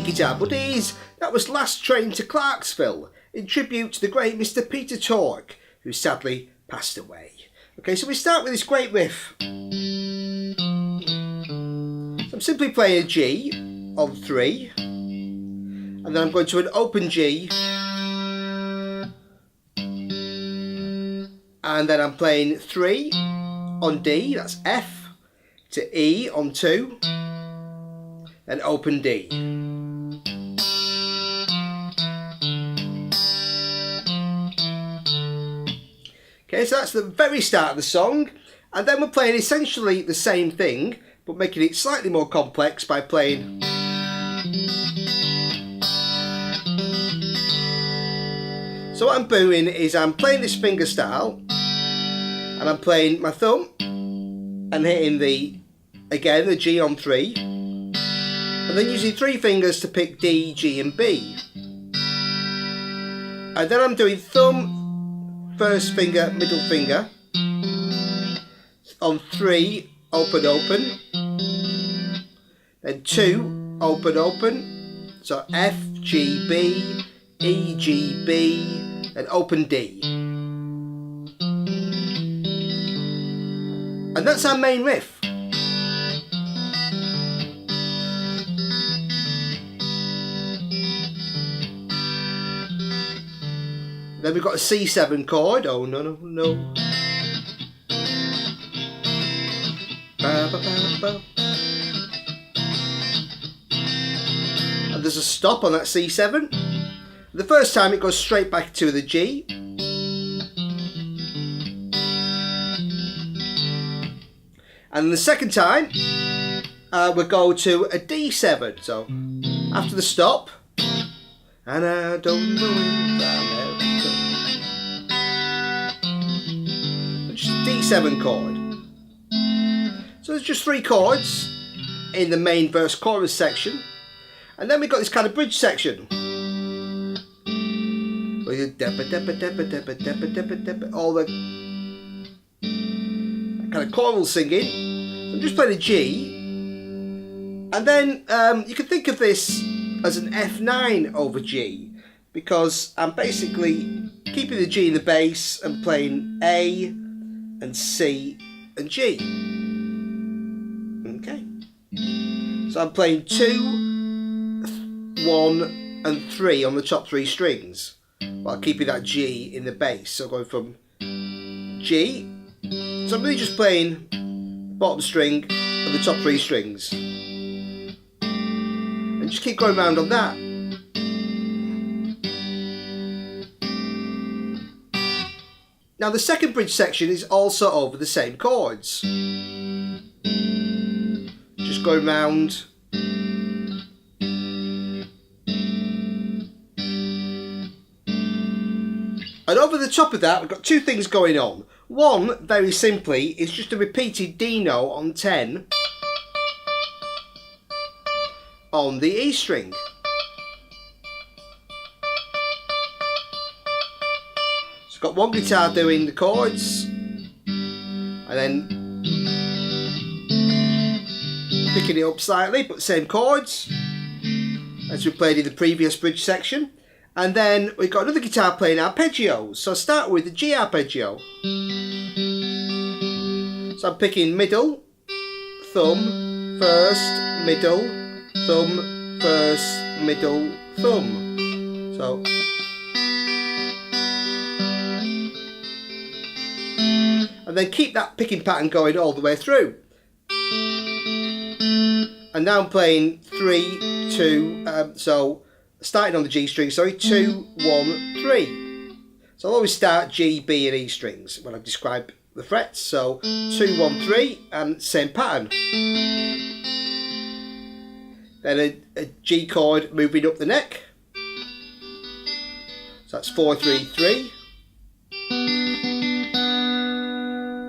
Guitar Buddies. That was Last Train to Clarksville, in tribute to the great Mr. Peter Tork, who sadly passed away. Okay, so we start with this great riff. So I'm simply playing a G on 3, and then I'm going to an open G, and then I'm playing 3 on D, that's F, to E on 2, and open D. Okay, so that's the very start of the song, and then we're playing essentially the same thing, but making it slightly more complex by playing. So what I'm doing is I'm playing this finger style, and I'm playing my thumb, and hitting the G on 3, and then using 3 fingers to pick D, G and B. And then I'm doing thumb, first finger, middle finger, on 3, open, open, then 2, open, open, so F, G, B, E, G, B, and open D. And that's our main riff. Then we've got a C7 chord. Oh no, no, no. Ba, ba, ba, ba. And there's a stop on that C7. The first time it goes straight back to the G. And the second time we go to a D7. So after the stop, and I don't know if I'm just a D7 chord. So there's just 3 chords in the main verse chorus section, and then we've got this kind of bridge section. All the kind of choral singing. So I'm just playing a G, and then you can think of this as an F9 over G, because I'm basically keeping the G in the bass and playing A and C and G. Okay, so I'm playing 2, 1 and 3 on the top 3 strings while keeping that G in the bass. So going from G, so I'm really just playing bottom string and the top 3 strings, and just keep going around on that. Now the second bridge section is also over the same chords, just going round. And over the top of that, we've got 2 things going on. One, very simply, is just a repeated D note on 10 on the E string. So I've got one guitar doing the chords, and then picking it up slightly, but same chords as we played in the previous bridge section. And then we've got another guitar playing arpeggios. So I'll start with the G arpeggio. So I'm picking middle, thumb, first, middle, thumb, first, middle, thumb. So and then keep that picking pattern going all the way through. And now I'm playing 3, 2, so starting on the G string, sorry, 2, 1, 3. So I'll always start G, B and E strings when I describe the frets. So 2, 1, 3, and same pattern. Then a G chord moving up the neck. So that's 4, 3, 3.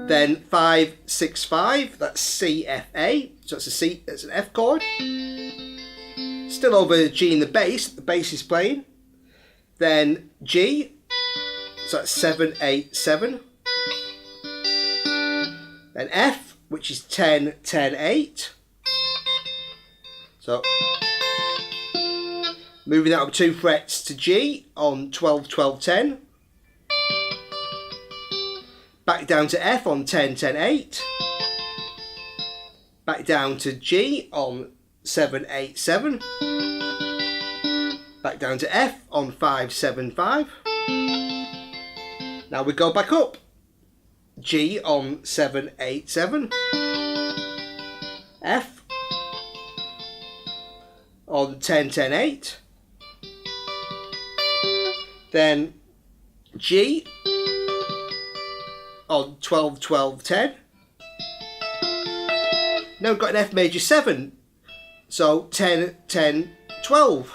Then 5, 6, 5. That's C, F, A. So it's a C. That's an F chord. Still over G in the bass is playing. Then G, so that's 7, 8, 7. Then F, which is 10, 10, 8. So Moving that up 2 frets to G on 12, 12, 10. Back down to F on 10, 10, 8. Back down to G on 7, 8, 7. Back down to F on 5, 7, 5. Now we go back up. G on 7, 8, 7. F on 10, 10, 8. Then G on 12, 12, 10. Now we've got an F major 7. So 10, 10, 12.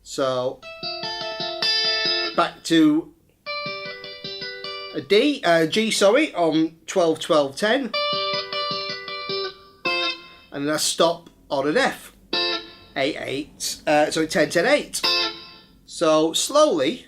So back to a G, sorry, on 12, 12, 10. And then I stop on an F. 8, 8, sorry, 10, 10, 8. So slowly.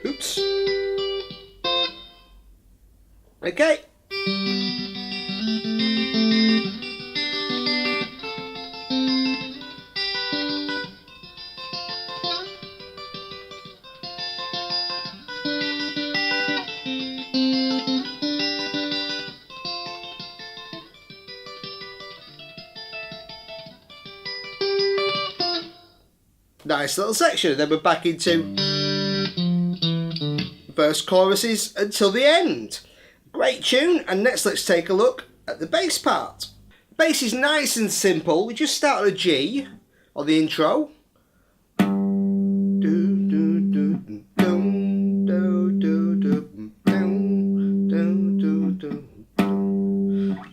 Oops. Okay. Nice little section. Then we're back into verse choruses until the end. Great tune. And next let's take a look at the bass part. The bass is nice and simple. We just start on a G on the intro.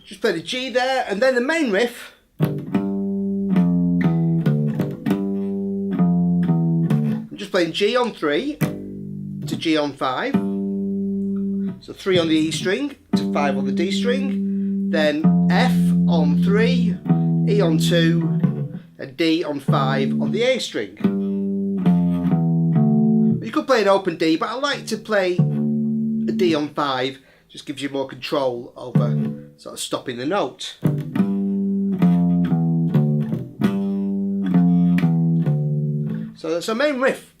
Just play the G there, and then the main riff. I'm just playing G on 3 to G on 5, so 3 on the E string to 5 on the D string, then F on 3, E on 2, and D on 5 on the A string. You could play an open D, but I like to play a D on 5, just gives you more control over sort of stopping the note. So that's our main riff.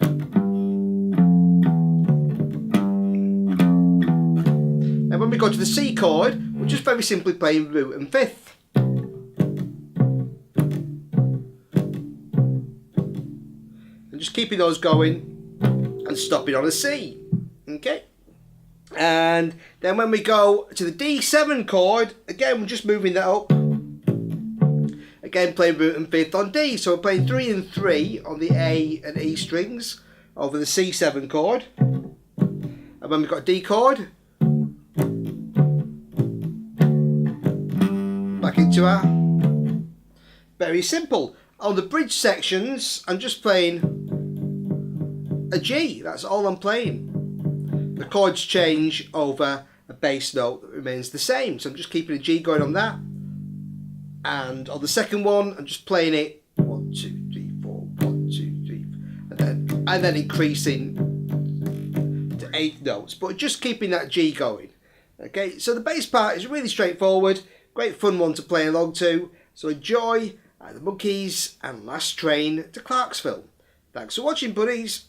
And when we go to the C chord, we're just very simply playing root and fifth. And just keeping those going and stopping on a C. Okay. And then when we go to the D7 chord, again we're just moving that up. Again playing root and fifth on D. So we're playing 3 and 3 on the A and E strings over the C7 chord. And when we've got a D chord, back into our very simple. On the bridge sections, I'm just playing a G. That's all I'm playing. The chords change over a bass note that remains the same. So I'm just keeping a G going on that. And on the second one, I'm just playing it 1, 2, 3, 4, 1, 2, 3, and then increasing to 8 notes, but just keeping that G going. Okay, so the bass part is really straightforward, great fun one to play along to. So enjoy The Monkees and Last Train to Clarksville. Thanks for watching, buddies.